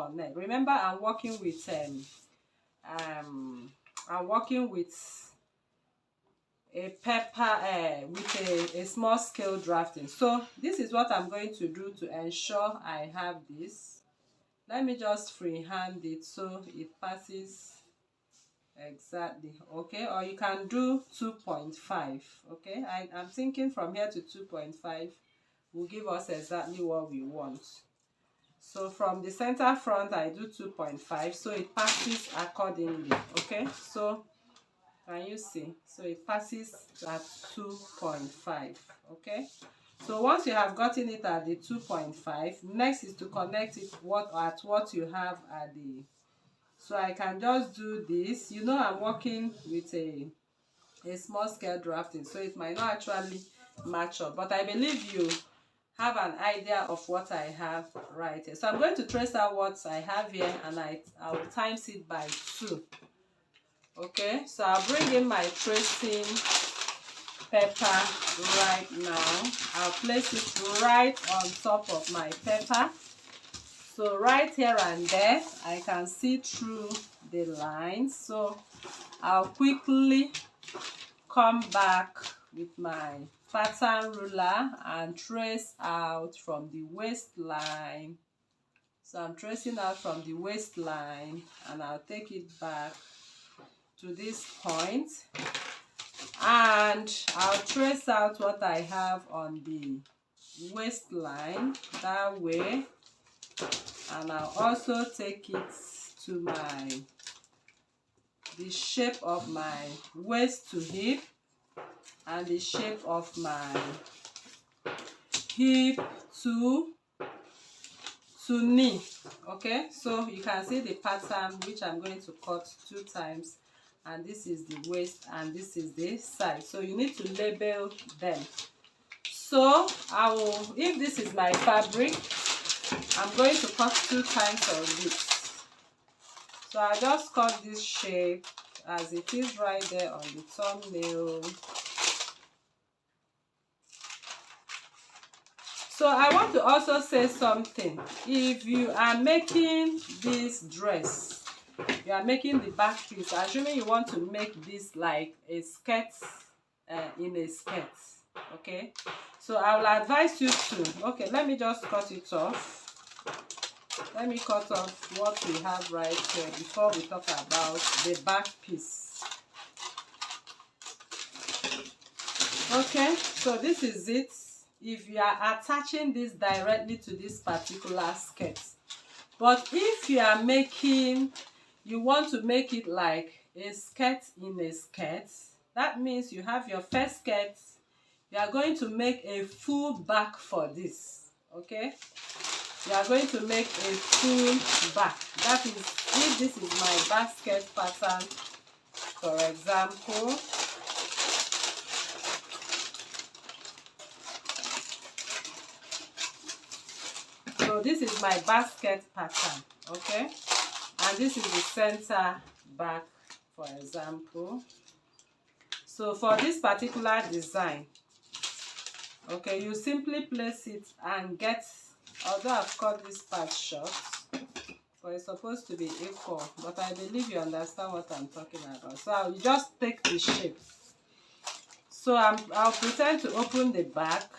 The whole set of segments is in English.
connect. Remember, I'm working with a pepper with a small scale drafting. So this is what I'm going to do to ensure I have this. Let me just freehand it so it passes exactly. Okay, or you can do 2.5. okay, I'm thinking from here to 2.5 will give us exactly what we want. So from the center front I do 2.5 so it passes accordingly. Okay, so can you see? So it passes at 2.5. okay, so once you have gotten it at the 2.5, next is to connect it at what you have at the. So I can just do this. You know, I'm working with a small scale drafting, so it might not actually match up, but I believe you have an idea of what I have right here. So I'm going to trace out what I have here, and I will times it by 2. Okay, so I'll bring in my tracing pepper right now. I'll place it right on top of my pepper. So right here and there, I can see through the lines. So I'll quickly come back with my pattern ruler and trace out from the waistline. So I'm tracing out from the waistline, and I'll take it back to this point, and I'll trace out what I have on the waistline that way, and I'll also take it to the shape of my waist to hip and the shape of my hip to knee. Okay, so you can see the pattern which I'm going to cut 2 times, and this is the waist and this is the side. So you need to label them. So if this is my fabric, I'm going to cut 2 times of this. So I just cut this shape as it is right there on the thumbnail. So I want to also say something. If you are making this dress, you are making the back piece, assuming you want to make this like a skirt in a skirt. Okay, so I will advise you to, okay, let me just cut it off. Let me cut off what we have right here before we talk about the back piece. Okay, so this is it. If you are attaching this directly to this particular skirt, but if you are you want to make it like a skirt in a skirt, that means you have your first skirt, you are going to make a full back for this. Okay, you are going to make a full back. That is, if this is my back skirt pattern, for example, so this is my basket pattern. Okay, and this is the center back, for example. So for this particular design, okay, you simply place it and get, although I've cut this part short, but it's supposed to be equal, but I believe you understand what I'm talking about. So you just take the shape. So I'll pretend to open the back,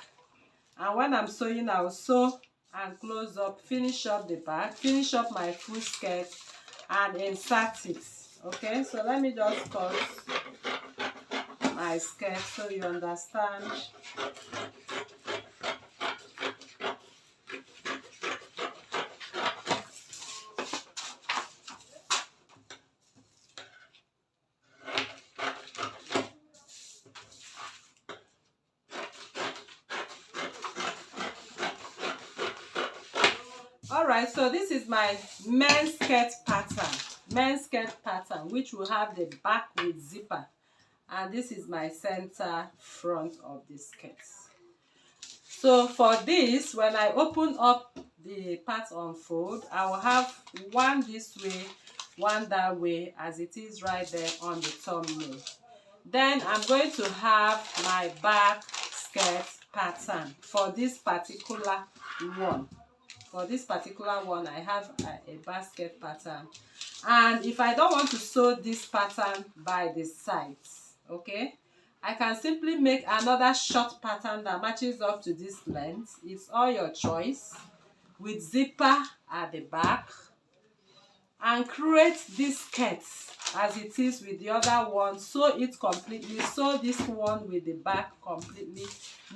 and when I'm sewing, I'll sew and close up, finish up the back, finish up my full skirt, and insert it. Okay, so let me just cut my skirt so you understand. Alright, so this is my men's skirt pattern, which will have the back with zipper, and this is my center front of the skirt. So for this, when I open up the part unfold, I will have one this way, one that way, as it is right there on the thumbnail. Then I'm going to have my back skirt pattern for this particular one. For this particular one, I have a basket pattern. And if I don't want to sew this pattern by the sides, okay, I can simply make another short pattern that matches up to this length. It's all your choice, with zipper at the back, and create this skirt as it is with the other one. Sew it completely, sew this one with the back completely,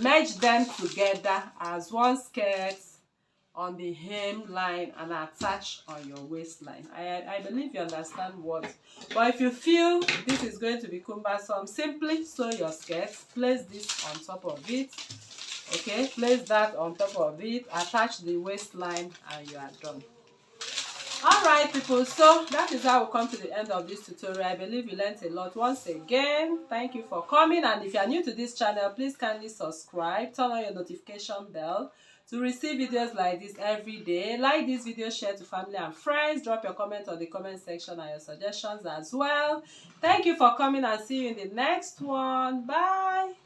merge them together as one skirt on the hemline and attach on your waistline. I believe you understand what. But if you feel this is going to be cumbersome, simply sew your skirt, place this on top of it, okay, place that on top of it, attach the waistline, and you are done. Alright people, so that is how we come to the end of this tutorial. I believe you learned a lot. Once again, thank you for coming, and if you are new to this channel, please kindly subscribe, turn on your notification bell to receive videos like this every day. Like this video, share to family and friends, drop your comment on the comment section and your suggestions as well. Thank you for coming, and see you in the next one. Bye.